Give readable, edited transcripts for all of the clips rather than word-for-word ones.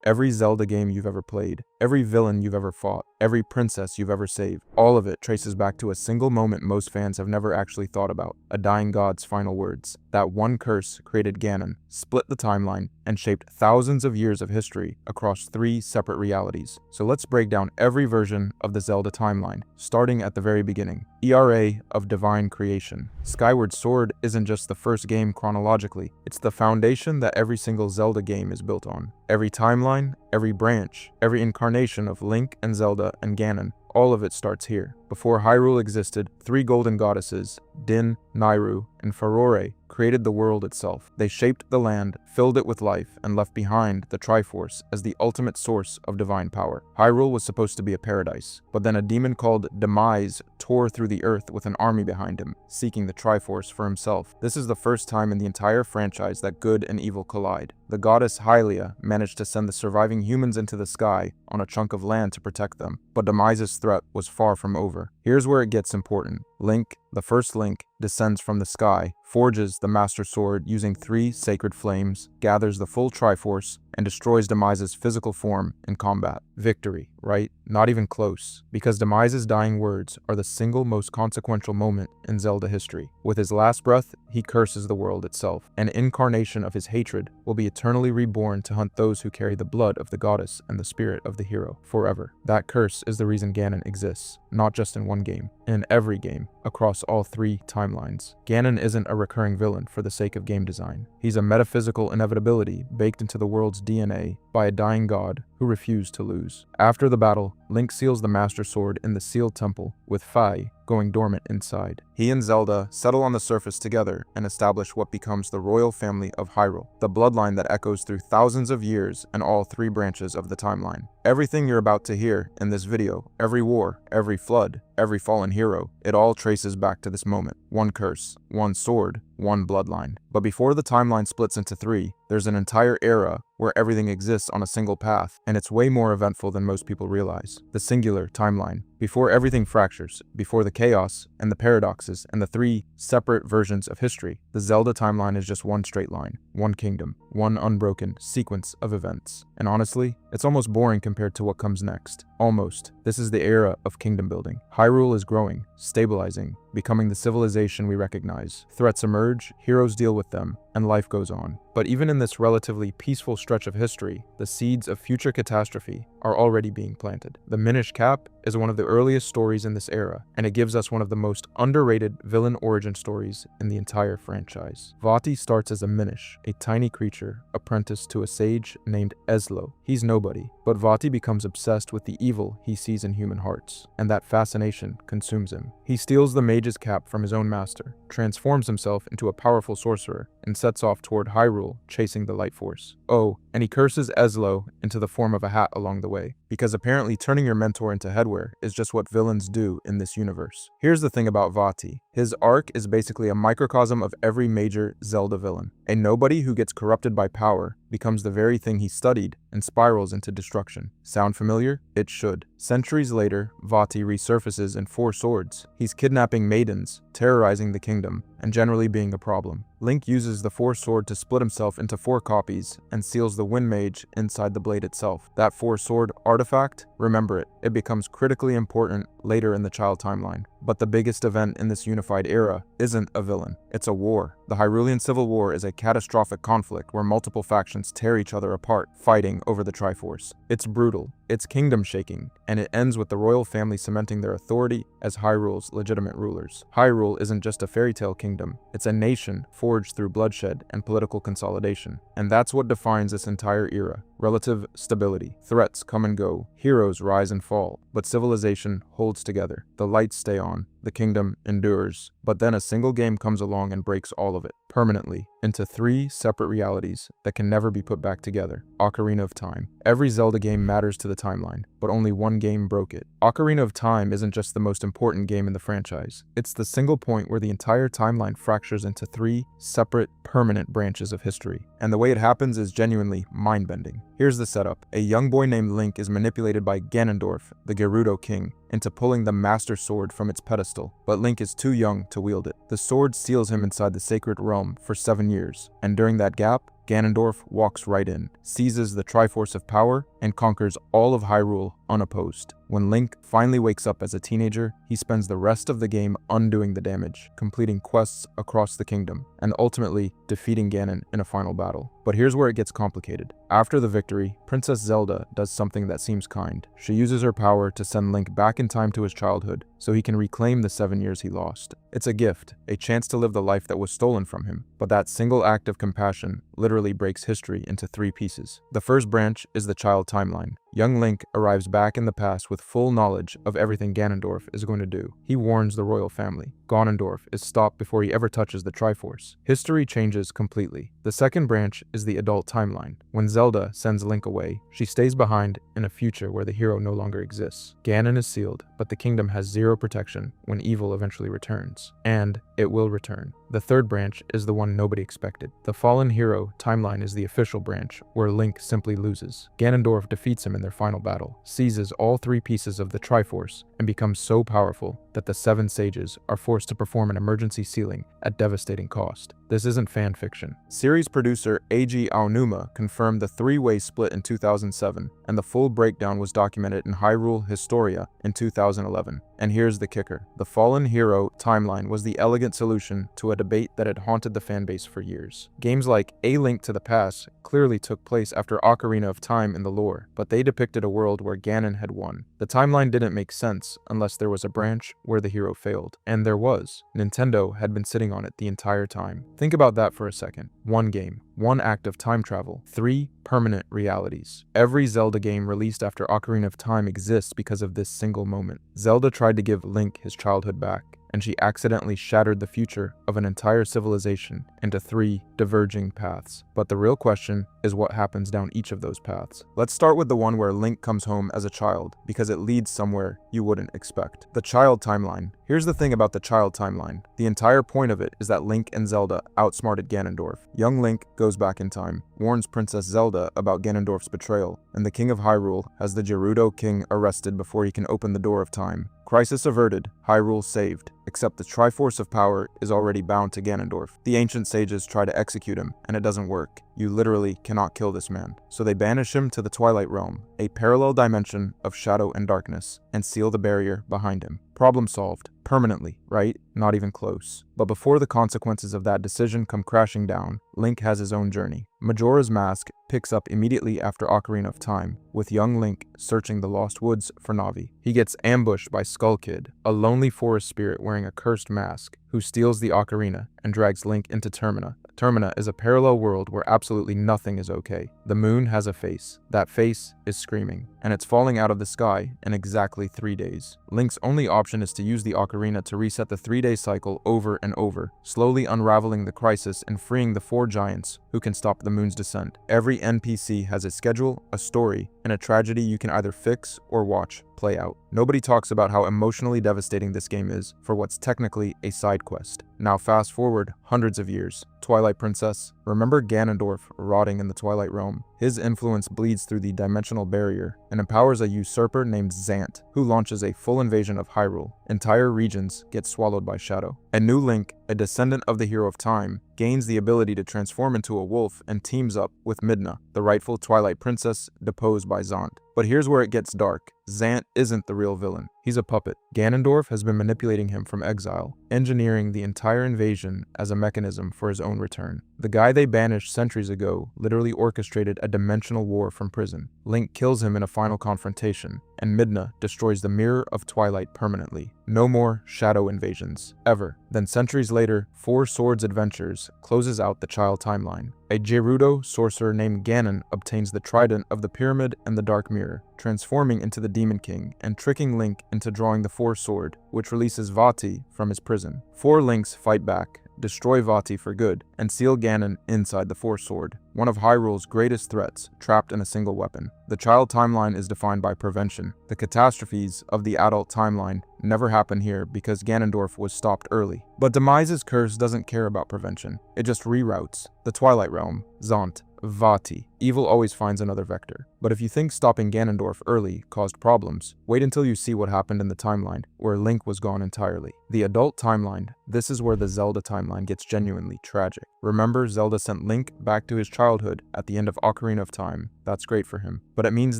Every Zelda game you've ever played, every villain you've ever fought, every princess you've ever saved, all of it traces back to a single moment most fans have never actually thought about: a dying god's final words. That one curse created Ganon, split the timeline, and shaped thousands of years of history across 3 separate realities. So let's break down every version of the Zelda timeline, starting at the very beginning. ERA of divine creation. Skyward Sword isn't just the first game chronologically, it's the foundation that every single Zelda game is built on. Every timeline, every branch, every incarnation of Link and Zelda and Ganon, all of it starts here. Before Hyrule existed, 3 golden goddesses, Din, Nayru, and Farore, created the world itself. They shaped the land, filled it with life, and left behind the Triforce as the ultimate source of divine power. Hyrule was supposed to be a paradise, but then a demon called Demise tore through the earth with an army behind him, seeking the Triforce for himself. This is the first time in the entire franchise that good and evil collide. The goddess Hylia managed to send the surviving humans into the sky on a chunk of land to protect them, but Demise's threat was far from over. Here's where it gets important. Link, the first Link, descends from the sky, forges the Master Sword using 3 sacred flames, gathers the full Triforce, and destroys Demise's physical form in combat. Victory, right? Not even close, because Demise's dying words are the single most consequential moment in Zelda history. With his last breath, he curses the world itself. An incarnation of his hatred will be eternally reborn to hunt those who carry the blood of the goddess and the spirit of the hero forever. That curse is the reason Ganon exists, not just in one game, in every game, across all 3 timelines. Ganon isn't a recurring villain for the sake of game design. He's a metaphysical inevitability baked into the world's DNA by a dying god who refused to lose. After the battle, Link seals the Master Sword in the sealed temple, with Fai going dormant inside. He and Zelda settle on the surface together and establish what becomes the royal family of Hyrule, the bloodline that echoes through thousands of years and all 3 branches of the timeline. Everything you're about to hear in this video, every war, every flood, every fallen hero, it all traces back to this moment. One curse, one sword, one bloodline. But before the timeline splits into 3, there's an entire era where everything exists on a single path, and it's way more eventful than most people realize. The singular timeline. Before everything fractures, before the chaos and the paradoxes and the 3 separate versions of history, the Zelda timeline is just one straight line, one kingdom, one unbroken sequence of events. And honestly, it's almost boring compared to what comes next. Almost. This is the era of kingdom building. Hyrule is growing, stabilizing, becoming the civilization we recognize. Threats emerge, heroes deal with them, and life goes on. But even in this relatively peaceful stretch of history, the seeds of future catastrophe are already being planted. The Minish Cap is one of the earliest stories in this era, and it gives us one of the most underrated villain origin stories in the entire franchise. Vati starts as a Minish, a tiny creature apprenticed to a sage named Eslo. He's nobody, but Vati becomes obsessed with the evil he sees in human hearts, and that fascination consumes him. He steals the mage's cap from his own master, transforms himself into a powerful sorcerer, and sets off toward Hyrule, chasing the light force. Oh, and he curses Eslo into the form of a hat along the way, because apparently turning your mentor into headwear is just what villains do in this universe. Here's the thing about Vati. His arc is basically a microcosm of every major Zelda villain. A nobody who gets corrupted by power becomes the very thing he studied and spirals into destruction. Sound familiar? It should. Centuries later, Vati resurfaces in 4 swords. He's kidnapping maidens, terrorizing the kingdom, and generally being a problem. Link uses the 4 sword to split himself into 4 copies and seals the Wind Mage inside the blade itself. That 4 sword artifact, remember it. It becomes critically important later in the child timeline. But the biggest event in this unified era isn't a villain. It's a war. The Hyrulean Civil War is a catastrophic conflict where multiple factions tear each other apart, fighting over the Triforce. It's brutal, it's kingdom-shaking, and it ends with the royal family cementing their authority as Hyrule's legitimate rulers. Hyrule isn't just a fairy tale kingdom, it's a nation forged through bloodshed and political consolidation. And that's what defines this entire era. Relative stability. Threats come and go, heroes rise and fall, but civilization holds together. The lights stay on, the kingdom endures, but then a single game comes along and breaks all of it, permanently, into 3 separate realities that can never be put back together. Ocarina of Time. Every Zelda game matters to the timeline, but only one game broke it. Ocarina of Time isn't just the most important game in the franchise. It's the single point where the entire timeline fractures into 3 separate, permanent branches of history. And the way it happens is genuinely mind-bending. Here's the setup. A young boy named Link is manipulated by Ganondorf, the Gerudo King, into pulling the Master Sword from its pedestal, but Link is too young to wield it. The sword seals him inside the sacred realm for 7 years, and during that gap, Ganondorf walks right in, seizes the Triforce of Power, and conquers all of Hyrule unopposed. When Link finally wakes up as a teenager, he spends the rest of the game undoing the damage, completing quests across the kingdom, and ultimately defeating Ganon in a final battle. But here's where it gets complicated. After the victory, Princess Zelda does something that seems kind. She uses her power to send Link back in time to his childhood, so he can reclaim the 7 years he lost. It's a gift, a chance to live the life that was stolen from him, but that single act of compassion literally breaks history into 3 pieces. The first branch is the child timeline. Young Link arrives back in the past with full knowledge of everything Ganondorf is going to do. He warns the royal family. Ganondorf is stopped before he ever touches the Triforce. History changes completely. The second branch is the adult timeline. When Zelda sends Link away, she stays behind in a future where the hero no longer exists. Ganon is sealed, but the kingdom has zero protection when evil eventually returns. And it will return. The third branch is the one nobody expected. The Fallen Hero timeline is the official branch, where Link simply loses. Ganondorf defeats him in their final battle, seizes all 3 pieces of the Triforce, and becomes so powerful that the 7 sages are forced to perform an emergency sealing at devastating cost. This isn't fan fiction. Series producer Eiji Aonuma confirmed the 3-way split in 2007, and the full breakdown was documented in Hyrule Historia in 2011. And here's the kicker. The Fallen Hero timeline was the elegant solution to a debate that had haunted the fanbase for years. Games like A Link to the Past clearly took place after Ocarina of Time in the lore, but they depicted a world where Ganon had won. The timeline didn't make sense unless there was a branch where the hero failed. And there was. Nintendo had been sitting on it the entire time. Think about that for a second. 1 game, 1 act of time travel, 3 permanent realities. Every Zelda game released after Ocarina of Time exists because of this single moment. Zelda tried to give Link his childhood back, and she accidentally shattered the future of an entire civilization into 3 diverging paths. But the real question is what happens down each of those paths. Let's start with the one where Link comes home as a child, because it leads somewhere you wouldn't expect. The child timeline. Here's the thing about the child timeline. The entire point of it is that Link and Zelda outsmarted Ganondorf. Young Link goes back in time, warns Princess Zelda about Ganondorf's betrayal, and the King of Hyrule has the Gerudo King arrested before he can open the door of time. Crisis averted, Hyrule saved, except the Triforce of Power is already bound to Ganondorf. The ancient sages try to execute him, and it doesn't work. You literally cannot kill this man. So they banish him to the Twilight Realm, a parallel dimension of shadow and darkness, and seal the barrier behind him. Problem solved. Permanently, right? Not even close. But before the consequences of that decision come crashing down, Link has his own journey. Majora's Mask picks up immediately after Ocarina of Time, with young Link searching the Lost Woods for Navi. He gets ambushed by Skull Kid, a lonely forest spirit wearing a cursed mask, who steals the ocarina and drags Link into Termina. Termina is a parallel world where absolutely nothing is okay. The moon has a face. That face is screaming, and it's falling out of the sky in exactly 3 days. Link's only option is to use the ocarina to reset the 3-day cycle over and over, slowly unraveling the crisis and freeing the 4 giants who can stop the moon's descent. Every NPC has a schedule, a story, and a tragedy you can either fix or watch play out. Nobody talks about how emotionally devastating this game is for what's technically a side quest. Now fast forward hundreds of years. Twilight Princess. Remember Ganondorf rotting in the Twilight Realm? His influence bleeds through the dimensional barrier and empowers a usurper named Zant, who launches a full invasion of Hyrule. Entire regions get swallowed by shadow. A new Link, a descendant of the Hero of Time, gains the ability to transform into a wolf and teams up with Midna, the rightful Twilight Princess deposed by Zant. But here's where it gets dark. Zant isn't the real villain. He's a puppet. Ganondorf has been manipulating him from exile, engineering the entire invasion as a mechanism for his own return. The guy they banished centuries ago literally orchestrated a dimensional war from prison. Link kills him in a final confrontation, and Midna destroys the Mirror of Twilight permanently. No more shadow invasions, ever. Then centuries later, 4 Swords Adventures closes out the child timeline. A Gerudo sorcerer named Ganon obtains the trident of the Pyramid and the Dark Mirror, transforming into the Demon King and tricking Link into drawing the 4 Sword, which releases Vati from his prison. 4 Links fight back, destroy Vati for good, and seal Ganon inside the 4 Sword, one of Hyrule's greatest threats, trapped in a single weapon. The child timeline is defined by prevention. The catastrophes of the adult timeline never happen here because Ganondorf was stopped early. But Demise's curse doesn't care about prevention. It just reroutes. The Twilight Realm, Zant, Vati. Evil always finds another vector. But if you think stopping Ganondorf early caused problems, wait until you see what happened in the timeline, where Link was gone entirely. The adult timeline, this is where the Zelda timeline gets genuinely tragic. Remember, Zelda sent Link back to his childhood at the end of Ocarina of Time. That's great for him. But it means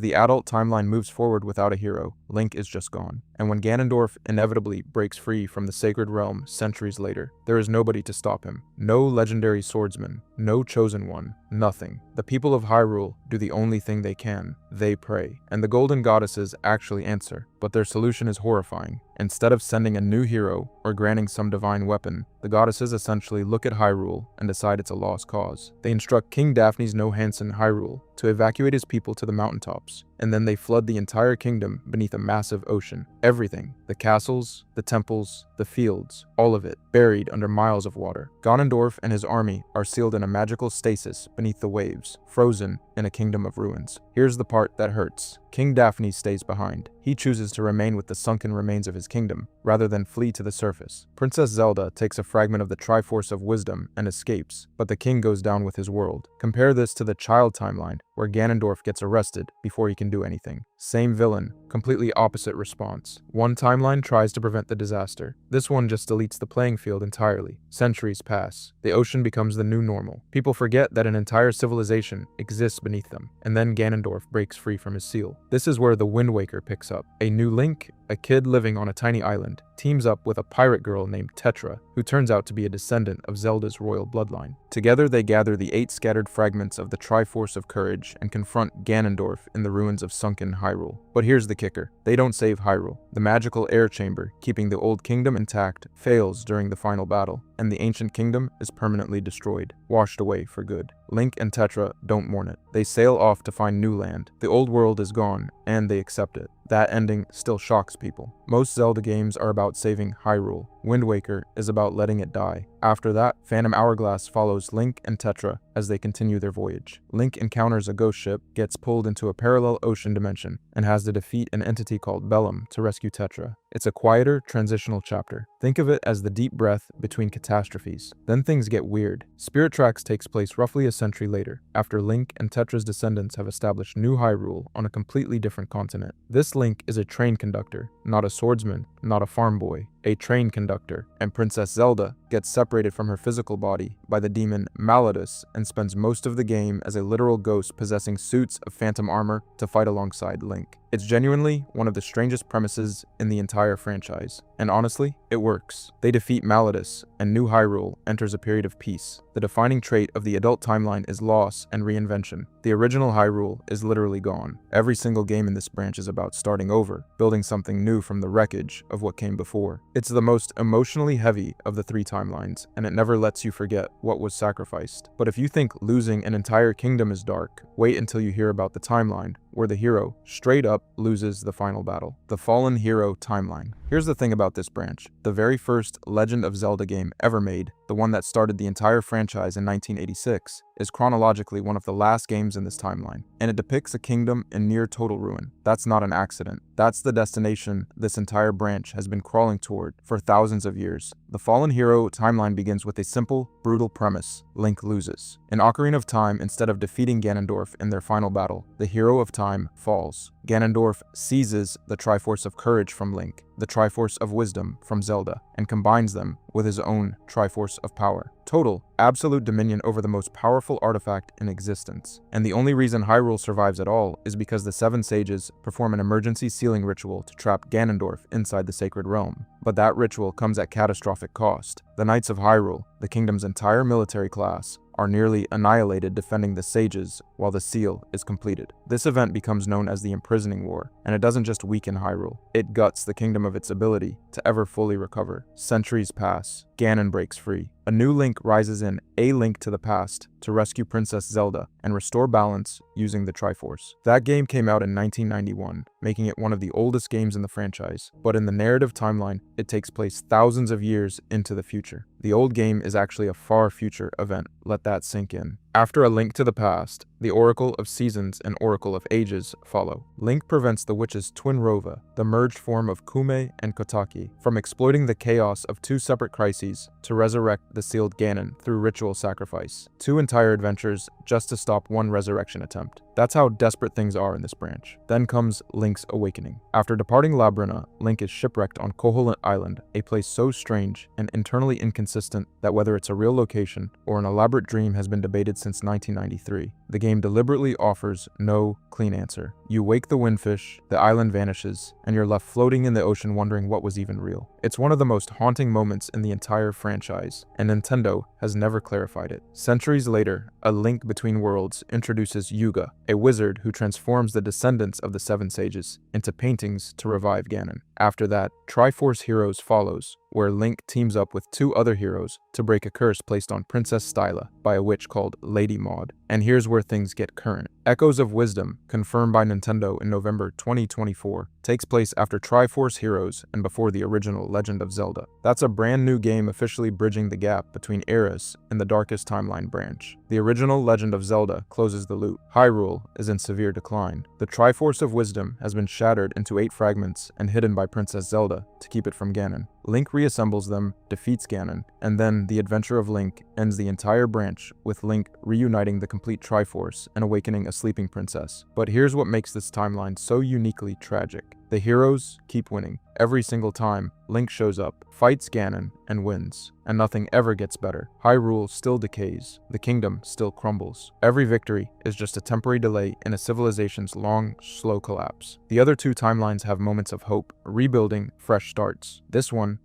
the adult timeline moves forward without a hero. Link is just gone. And when Ganondorf inevitably breaks free from the Sacred Realm centuries later, there is nobody to stop him. No legendary swordsman, no chosen one, nothing. The people of Hyrule do the only thing they can. They pray. And the golden goddesses actually answer. But their solution is horrifying. Instead of sending a new hero or granting some divine weapon, the goddesses essentially look at Hyrule and decide it's a lost cause. They instruct King Daphne's No Hansen Hyrule to evacuate his people to the mountaintops, and then they flood the entire kingdom beneath a massive ocean. Everything, the castles, the temples, the fields, all of it, buried under miles of water. Ganondorf and his army are sealed in a magical stasis beneath the waves, frozen in a kingdom of ruins. Here's the part that hurts. King Daphne stays behind. He chooses to remain with the sunken remains of his kingdom, rather than flee to the surface. Princess Zelda takes a fragment of the Triforce of Wisdom and escapes, but the king goes down with his world. Compare this to the child timeline, where Ganondorf gets arrested before he can do anything. Same villain, completely opposite response. One timeline tries to prevent the disaster. This one just deletes the playing field entirely. Centuries pass. The ocean becomes the new normal. People forget that an entire civilization exists beneath them, and then Ganondorf breaks free from his seal. This is where the Wind Waker picks up. A new Link, a kid living on a tiny island, teams up with a pirate girl named Tetra, who turns out to be a descendant of Zelda's royal bloodline. Together they gather the 8 scattered fragments of the Triforce of Courage and confront Ganondorf in the ruins of sunken Hyrule. But here's the kicker. They don't save Hyrule. The magical air chamber, keeping the old kingdom intact, fails during the final battle, and the ancient kingdom is permanently destroyed, washed away for good. Link and Tetra don't mourn it. They sail off to find new land. The old world is gone, and they accept it. That ending still shocks people. Most Zelda games are about saving Hyrule. Wind Waker is about letting it die. After that, Phantom Hourglass follows Link and Tetra as they continue their voyage. Link encounters a ghost ship, gets pulled into a parallel ocean dimension, and has to defeat an entity called Bellum to rescue Tetra. It's a quieter, transitional chapter. Think of it as the deep breath between catastrophes. Then things get weird. Spirit Tracks takes place roughly a century later, after Link and Tetra's descendants have established New Hyrule on a completely different continent. This Link is a train conductor, not a swordsman, not a farm boy, a train conductor, and Princess Zelda gets separated from her physical body by the demon Malladus and spends most of the game as a literal ghost possessing suits of phantom armor to fight alongside Link. It's genuinely one of the strangest premises in the entire franchise, and honestly, it works. They defeat Malladus, and New Hyrule enters a period of peace. The defining trait of the adult timeline is loss and reinvention. The original Hyrule is literally gone. Every single game in this branch is about starting over, building something new from the wreckage of what came before. It's the most emotionally heavy of the 3 timelines, and it never lets you forget what was sacrificed. But if you think losing an entire kingdom is dark, wait until you hear about the timeline, where the hero straight up loses the final battle. The Fallen Hero Timeline. Here's the thing about this branch. The very first Legend of Zelda game ever made, the one that started the entire franchise in 1986, is chronologically one of the last games in this timeline, and it depicts a kingdom in near total ruin. That's not an accident. That's the destination this entire branch has been crawling toward for thousands of years. The Fallen Hero Timeline begins with a simple, brutal premise. Link loses. In Ocarina of Time, instead of defeating Ganondorf in their final battle, the hero of time falls. Ganondorf seizes the Triforce of Courage from Link, the Triforce of Wisdom from Zelda, and combines them with his own Triforce of Power. Total, absolute dominion over the most powerful artifact in existence. And the only reason Hyrule survives at all is because the 7 sages perform an emergency sealing ritual to trap Ganondorf inside the Sacred Realm. But that ritual comes at catastrophic cost. The Knights of Hyrule, the kingdom's entire military class, are nearly annihilated defending the sages while the seal is completed. This event becomes known as the Imprisoning War, and it doesn't just weaken Hyrule, it guts the kingdom of its ability to ever fully recover. Centuries pass. Ganon breaks free. A new Link rises in A Link to the Past to rescue Princess Zelda and restore balance using the Triforce. That game came out in 1991, making it one of the oldest games in the franchise, but in the narrative timeline, it takes place thousands of years into the future. The old game is actually a far future event. Let that sink in. After A Link to the Past, the Oracle of Seasons and Oracle of Ages follow. Link prevents the witches Twin Rova, the merged form of Kume and Kotaki, from exploiting the chaos of two separate crises to resurrect the sealed Ganon through ritual sacrifice. Two entire adventures just to stop one resurrection attempt. That's how desperate things are in this branch. Then comes Link's Awakening. After departing Labrynna, Link is shipwrecked on Koholint Island, a place so strange and internally inconsistent that whether it's a real location or an elaborate dream has been debated since 1993. The game deliberately offers no clean answer. You wake the windfish, the island vanishes, and you're left floating in the ocean wondering what was even real. It's one of the most haunting moments in the entire franchise, and Nintendo has never clarified it. Centuries later, A Link Between Worlds introduces Yuga, a wizard who transforms the descendants of the Seven Sages into paintings to revive Ganon. After that, Triforce Heroes follows, where Link teams up with two other heroes to break a curse placed on Princess Styla by a witch called Lady Maud. And here's where things get current. Echoes of Wisdom, confirmed by Nintendo in November 2024, takes place after Triforce Heroes and before the original Legend of Zelda. That's a brand new game officially bridging the gap between eras in the Darkest Timeline branch. The original Legend of Zelda closes the loop. Hyrule is in severe decline. The Triforce of Wisdom has been shattered into 8 fragments and hidden by Princess Zelda to keep it from Ganon. Link reassembles them, defeats Ganon, and then the adventure of Link ends the entire branch with Link reuniting the complete Triforce and awakening a sleeping princess. But here's what makes this timeline so uniquely tragic. The heroes keep winning. Every single time, Link shows up, fights Ganon, and wins. And nothing ever gets better. Hyrule still decays. The kingdom still crumbles. Every victory is just a temporary delay in a civilization's long, slow collapse. The other two timelines have moments of hope, rebuilding, fresh starts. This one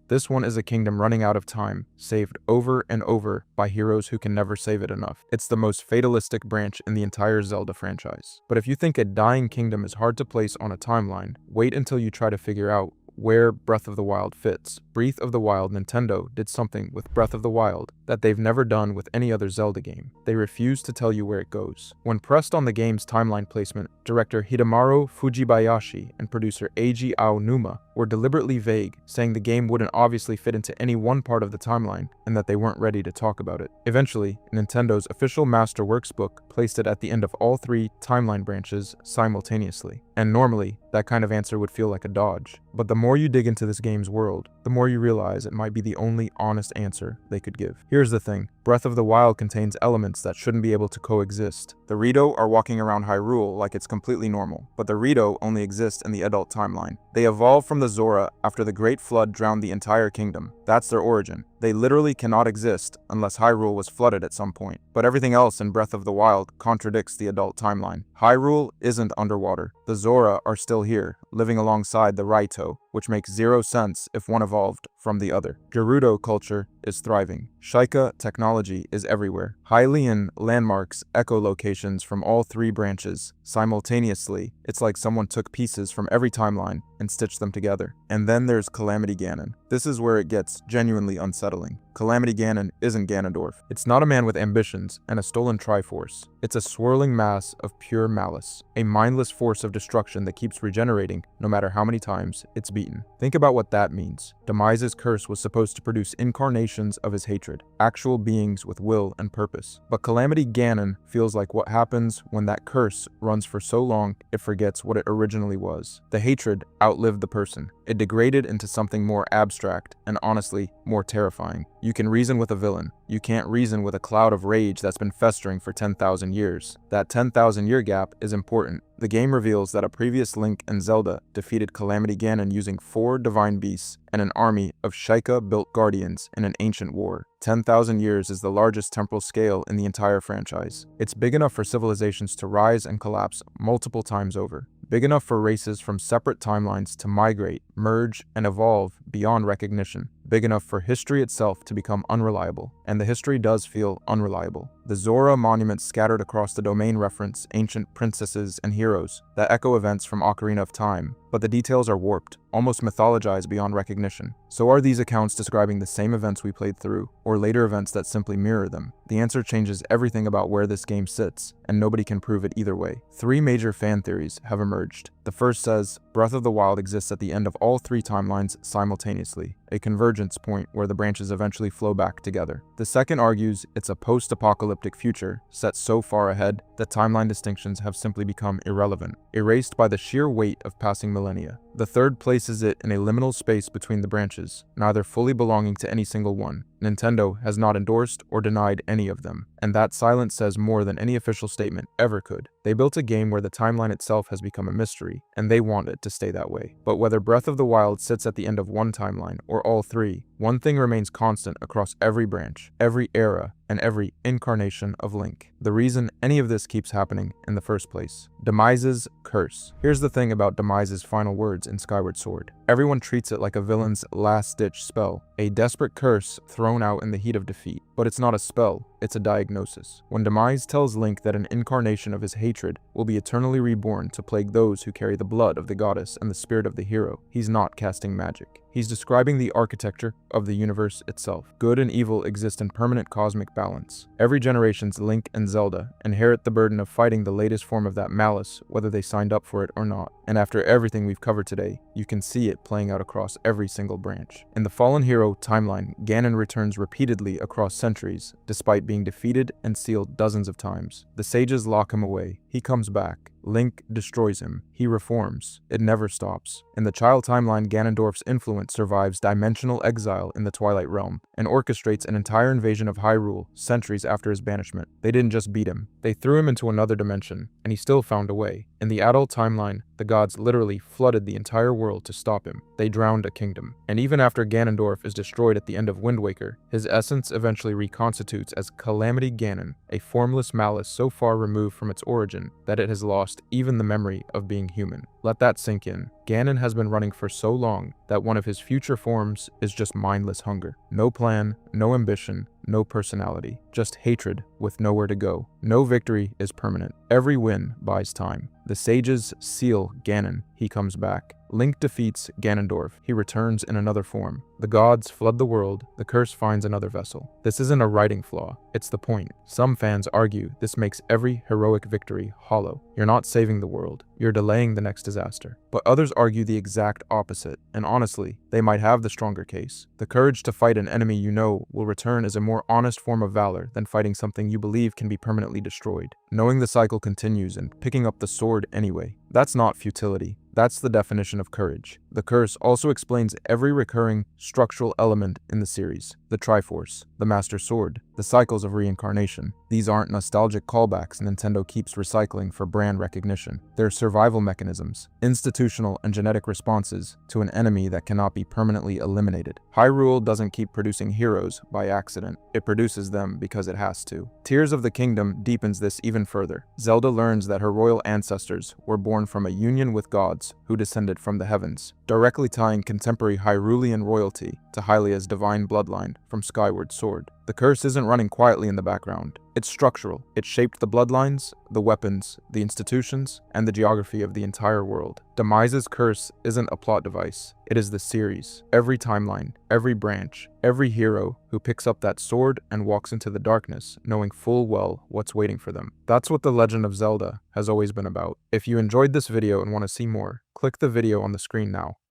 is a kingdom running out of time, saved over and over by heroes who can never save it enough. It's the most fatalistic branch in the entire Zelda franchise. But if you think a dying kingdom is hard to place on a timeline, wait until you try to figure out where Breath of the Wild fits. Breath of the Wild Nintendo did something with Breath of the Wild that they've never done with any other Zelda game. They refuse to tell you where it goes. When pressed on the game's timeline placement, director Hidemaru Fujibayashi and producer Eiji Aonuma were deliberately vague, saying the game wouldn't obviously fit into any one part of the timeline and that they weren't ready to talk about it. Eventually, Nintendo's official Masterworks book placed it at the end of all 3 timeline branches simultaneously. And normally, that kind of answer would feel like a dodge. But the more you dig into this game's world, the more you realize it might be the only honest answer they could give. Here's the thing. Breath of the Wild contains elements that shouldn't be able to coexist. The Rito are walking around Hyrule like it's completely normal, but the Rito only exist in the adult timeline. They evolved from the Zora after the Great Flood drowned the entire kingdom. That's their origin. They literally cannot exist unless Hyrule was flooded at some point. But everything else in Breath of the Wild contradicts the adult timeline. Hyrule isn't underwater. The Zora are still here, living alongside the Raito, which makes zero sense if one evolved from the other. Gerudo culture is thriving. Sheikah technology is everywhere. Hylian landmarks echo locations from all 3 branches simultaneously. It's like someone took pieces from every timeline and stitched them together. And then there's Calamity Ganon. This is where it gets genuinely unsettling. Calamity Ganon isn't Ganondorf. It's not a man with ambitions and a stolen Triforce. It's a swirling mass of pure malice, a mindless force of destruction that keeps regenerating no matter how many times it's beaten. Think about what that means. Demise's curse was supposed to produce incarnations of his hatred, actual beings with will and purpose. But Calamity Ganon feels like what happens when that curse runs for so long it forgets what it originally was. The hatred outlived the person. It degraded into something more abstract and honestly more terrifying. You can reason with a villain. You can't reason with a cloud of rage that's been festering for 10,000 years. That 10,000 year gap is important. The game reveals that a previous Link and Zelda defeated Calamity Ganon using 4 divine beasts and an army of Sheikah-built guardians in an ancient war. 10,000 years is the largest temporal scale in the entire franchise. It's big enough for civilizations to rise and collapse multiple times over. Big enough for races from separate timelines to migrate, merge, and evolve beyond recognition. Big enough for history itself to become unreliable. And the history does feel unreliable. The Zora monuments scattered across the domain reference ancient princesses and heroes that echo events from Ocarina of Time, but the details are warped, almost mythologized beyond recognition. So are these accounts describing the same events we played through, or later events that simply mirror them? The answer changes everything about where this game sits, and nobody can prove it either way. 3 major fan theories have emerged. The first says Breath of the Wild exists at the end of all 3 timelines simultaneously, a convergence point where the branches eventually flow back together. The second argues it's a post-apocalyptic apocalyptic future set so far ahead that timeline distinctions have simply become irrelevant, erased by the sheer weight of passing millennia. The third places it in a liminal space between the branches, neither fully belonging to any single one. Nintendo has not endorsed or denied any of them, and that silence says more than any official statement ever could. They built a game where the timeline itself has become a mystery, and they want it to stay that way. But whether Breath of the Wild sits at the end of one timeline or all three, one thing remains constant across every branch, every era, and every incarnation of Link. The reason any of this keeps happening in the first place. Demise's curse. Here's the thing about Demise's final words in Skyward Sword. Everyone treats it like a villain's last-ditch spell, a desperate curse thrown out in the heat of defeat. But it's not a spell, it's a diagnosis. When Demise tells Link that an incarnation of his hatred will be eternally reborn to plague those who carry the blood of the goddess and the spirit of the hero, he's not casting magic. He's describing the architecture of the universe itself. Good and evil exist in permanent cosmic balance. Every generation's Link and Zelda inherit the burden of fighting the latest form of that malice, whether they signed up for it or not. And after everything we've covered today, you can see it playing out across every single branch. In the Fallen Hero timeline, Ganon returns repeatedly across centuries, despite being defeated and sealed dozens of times. The sages lock him away. He comes back. Link destroys him. He reforms. It never stops. In the Child timeline, Ganondorf's influence survives dimensional exile in the Twilight Realm and orchestrates an entire invasion of Hyrule centuries after his banishment. They didn't just beat him. They threw him into another dimension, and he still found a way. In the adult timeline, the gods literally flooded the entire world to stop him. They drowned a kingdom. And even after Ganondorf is destroyed at the end of Wind Waker, his essence eventually reconstitutes as Calamity Ganon, a formless malice so far removed from its origin that it has lost even the memory of being human. Let that sink in. Ganon has been running for so long that one of his future forms is just mindless hunger. No plan, no ambition, no personality, just hatred with nowhere to go. No victory is permanent. Every win buys time. The sages seal Ganon. He comes back. Link defeats Ganondorf. He returns in another form. The gods flood the world. The curse finds another vessel. This isn't a writing flaw. It's the point. Some fans argue this makes every heroic victory hollow. You're not saving the world. You're delaying the next disaster. But others argue the exact opposite, and honestly, they might have the stronger case. The courage to fight an enemy you know will return is a more honest form of valor than fighting something you believe can be permanently destroyed. Knowing the cycle continues and picking up the sword anyway. That's not futility. That's the definition of courage. The curse also explains every recurring structural element in the series. The Triforce, the Master Sword, the cycles of reincarnation. These aren't nostalgic callbacks Nintendo keeps recycling for brand recognition. They're survival mechanisms, institutional and genetic responses to an enemy that cannot be permanently eliminated. Hyrule doesn't keep producing heroes by accident. It produces them because it has to. Tears of the Kingdom deepens this even further. Zelda learns that her royal ancestors were born from a union with gods who descended from the heavens, directly tying contemporary Hyrulean royalty to Hylia's divine bloodline from Skyward Sword. The curse isn't running quietly in the background. It's structural. It shaped the bloodlines, the weapons, the institutions, and the geography of the entire world. Demise's curse isn't a plot device. It is the series. Every timeline, every branch, every hero who picks up that sword and walks into the darkness, knowing full well what's waiting for them. That's what The Legend of Zelda has always been about. If you enjoyed this video and want to see more, click the video on the screen now.